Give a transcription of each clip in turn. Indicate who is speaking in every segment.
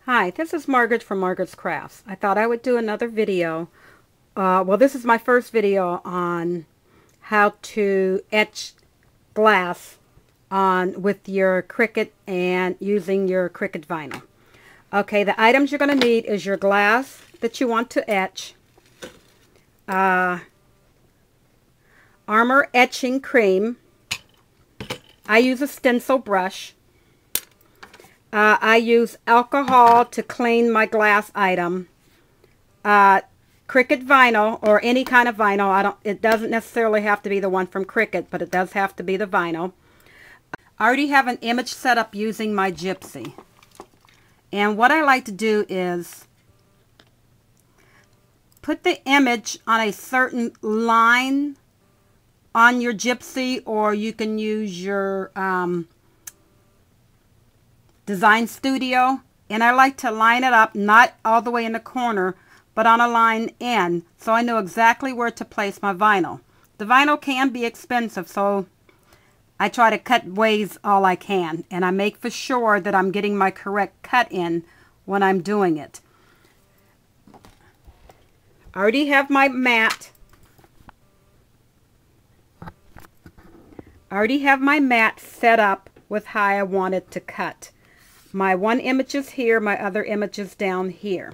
Speaker 1: Hi, this is Margaret from Margaret's Crafts. I thought I would do another video. Well, this is my first video on how to etch glass with your Cricut and using your Cricut vinyl. Okay, the items you're going to need is your glass that you want to etch, Armor etching cream. I use a stencil brush. I use alcohol to clean my glass item. Cricut vinyl, or any kind of vinyl. It doesn't necessarily have to be the one from Cricut, but it does have to be the vinyl. I already have an image set up using my gypsy. And what I like to do is put the image on a certain line on your gypsy, or you can use your Design Studio, and I like to line it up, not all the way in the corner, but on a line end, so I know exactly where to place my vinyl. The vinyl can be expensive, so I try to cut ways all I can, and I make for sure that I'm getting my correct cut in when I'm doing it. I already have my mat. Set up with how I want it to cut. My one image is here, my other image is down here.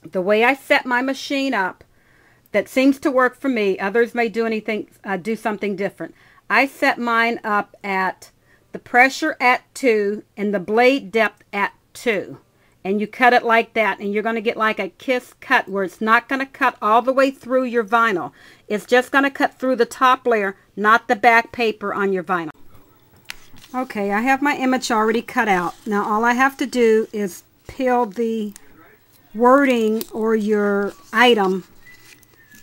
Speaker 1: The way I set my machine up, that seems to work for me. Others may do something different. I set mine up at the pressure at 2 and the blade depth at 2. And you cut it like that, and you're going to get like a kiss cut where it's not going to cut all the way through your vinyl. It's just going to cut through the top layer, not the back paper on your vinyl. Okay, I have my image already cut out. Now all I have to do is peel the wording or your item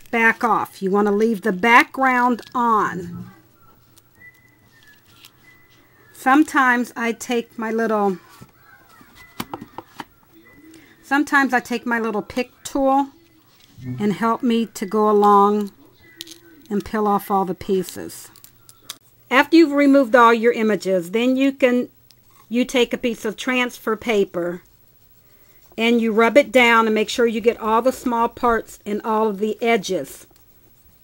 Speaker 1: back off. You want to leave the background on. Sometimes I take my little pick tool and help me to go along and peel off all the pieces. After you've removed all your images, then you take a piece of transfer paper and you rub it down and make sure you get all the small parts and all of the edges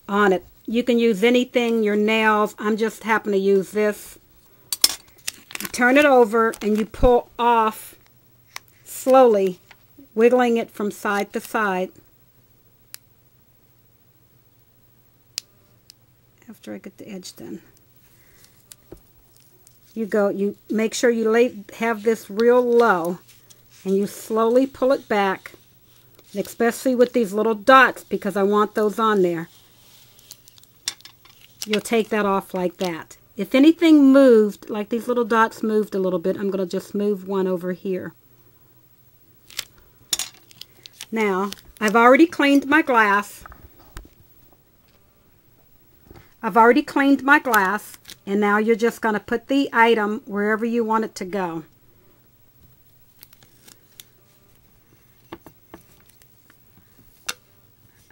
Speaker 1: on it. You can use anything, your nails. I'm just happen to use this. You turn it over and you pull off slowly, wiggling it from side to side. After I get the edge done. You make sure you have this real low, and you slowly pull it back, especially with these little dots, because I want those on there. You'll take that off like that. If anything moved, like these little dots moved a little bit, I'm going to just move one over here. Now, I've already cleaned my glass. And now you're just going to put the item wherever you want it to go.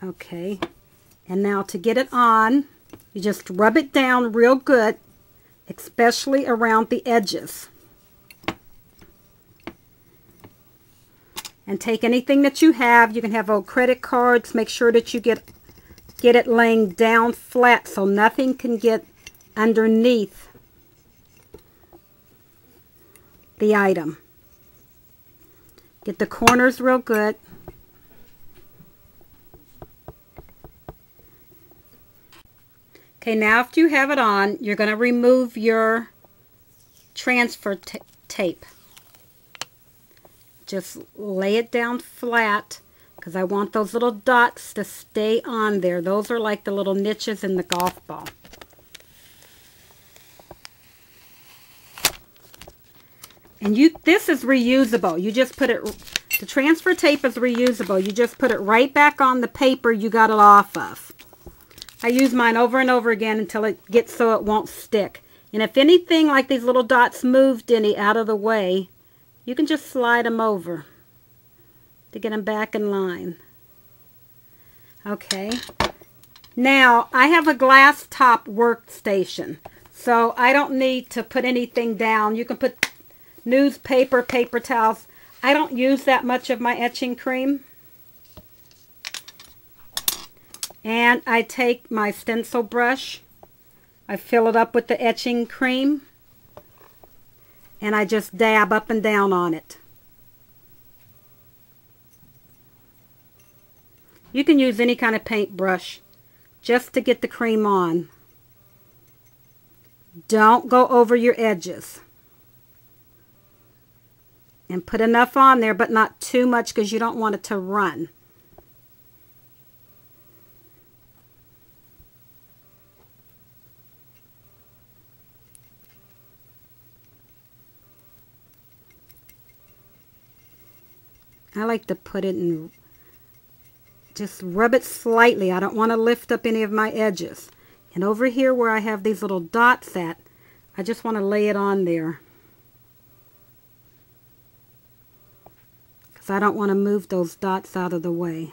Speaker 1: Okay, and now to get it on, you just rub it down real good, especially around the edges. And take anything that you have. You can have old credit cards. Make sure that you get it laying down flat so nothing can get underneath the item. Get the corners real good. Okay, now after you have it on, you're going to remove your transfer tape. Just lay it down flat, because I want those little dots to stay on there. Those are like the little niches in the golf ball. And this is reusable. You just put it, the transfer tape is reusable. You just put it right back on the paper you got it off of. I use mine over and over again until it gets so it won't stick. And if anything like these little dots moved any out of the way, you can just slide them over to get them back in line. Okay. Now, I have a glass top workstation, so I don't need to put anything down. You can put newspaper, paper towels. I don't use that much of my etching cream. And I take my stencil brush, I fill it up with the etching cream, and I just dab up and down on it. You can use any kind of paintbrush just to get the cream on. Don't go over your edges. And put enough on there, but not too much because you don't want it to run. I like to put it in, just rub it slightly. I don't want to lift up any of my edges. And over here where I have these little dots at, I just want to lay it on there. Because I don't want to move those dots out of the way.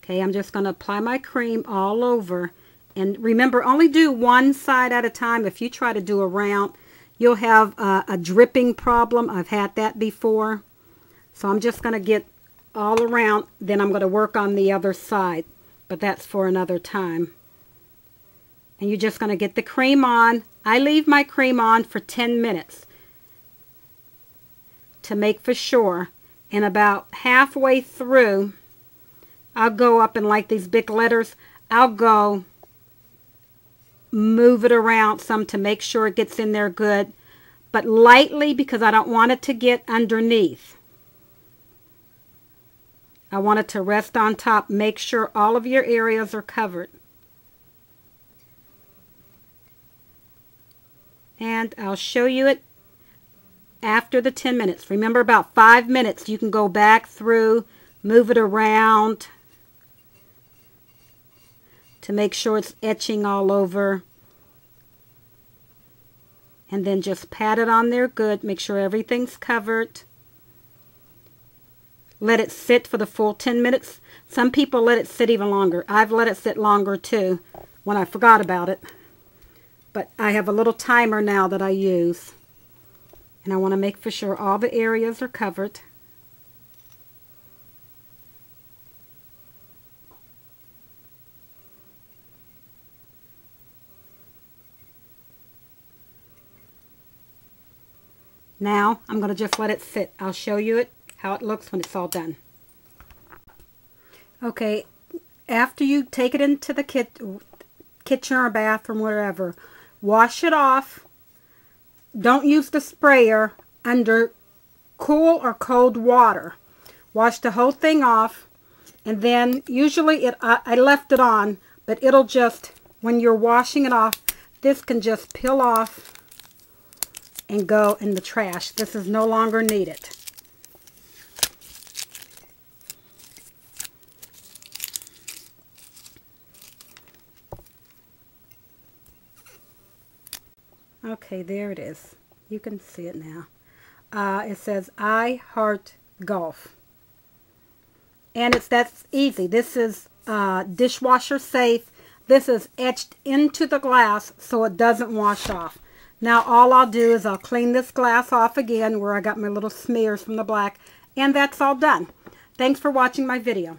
Speaker 1: Okay, I'm just going to apply my cream all over. And remember, only do one side at a time. If you try to do a round, you'll have a dripping problem. I've had that before. So I'm just going to get all around. Then I'm going to work on the other side. But that's for another time. And you're just going to get the cream on. I leave my cream on for 10 minutes to make for sure. And about halfway through, I'll go up and like these big letters, I'll go move it around some to make sure it gets in there good, but lightly because I don't want it to get underneath. I want it to rest on top. Make sure all of your areas are covered. And I'll show you it after the 10 minutes. Remember, about 5 minutes you can go back through, move it around to make sure it's etching all over. And then just pat it on there good. Make sure everything's covered. Let it sit for the full 10 minutes. Some people let it sit even longer. I've let it sit longer too when I forgot about it. But I have a little timer now that I use. And I want to make for sure all the areas are covered. Now I'm going to just let it sit. I'll show you it, how it looks when it's all done. Okay, after you take it into the kitchen or bathroom, wherever, wash it off. Don't use the sprayer under cool or cold water. Wash the whole thing off, and then usually I left it on, but it'll just, when you're washing it off, this can just peel off and go in the trash. This is no longer needed. Okay, there it is. You can see it now. It says, I heart golf. And that's easy. This is dishwasher safe. This is etched into the glass so it doesn't wash off. Now all I'll do is I'll clean this glass off again where I got my little smears from the black, and that's all done. Thanks for watching my video.